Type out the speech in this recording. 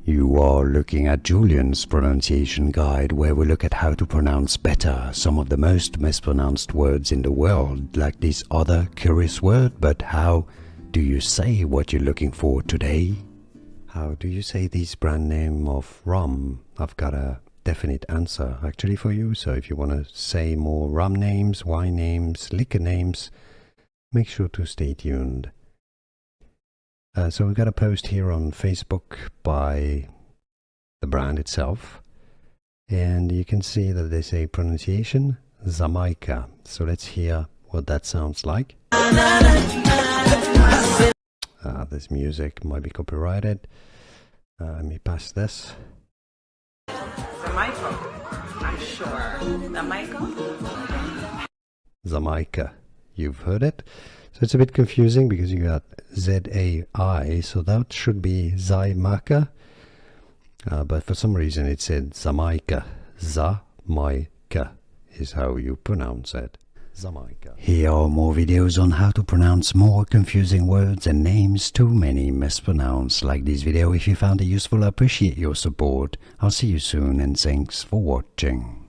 You are looking at Julian's pronunciation guide, where we look at how to pronounce better some of the most mispronounced words in the world, like this other curious word. But how do you say what you're looking for today? How do you say this brand name of rum? I've got a definite answer actually for you, so if you want to say more rum names, wine names, liquor names, make sure to stay tuned. So we got a post here on Facebook by the brand itself, and you can see that they say pronunciation Xaymaca. So let's hear what that sounds like. This music might be copyrighted. Let me pass this. Xaymaca, I'm sure. Xaymaca? Xaymaca. You've heard it. So it's a bit confusing because you got Z-A-I, so that should be Xaymaca. But for some reason it said Xaymaca. Xaymaca is how you pronounce it. Xaymaca. Here are more videos on how to pronounce more confusing words and names too many mispronounced. Like this video if you found it useful. I appreciate your support. I'll see you soon and thanks for watching.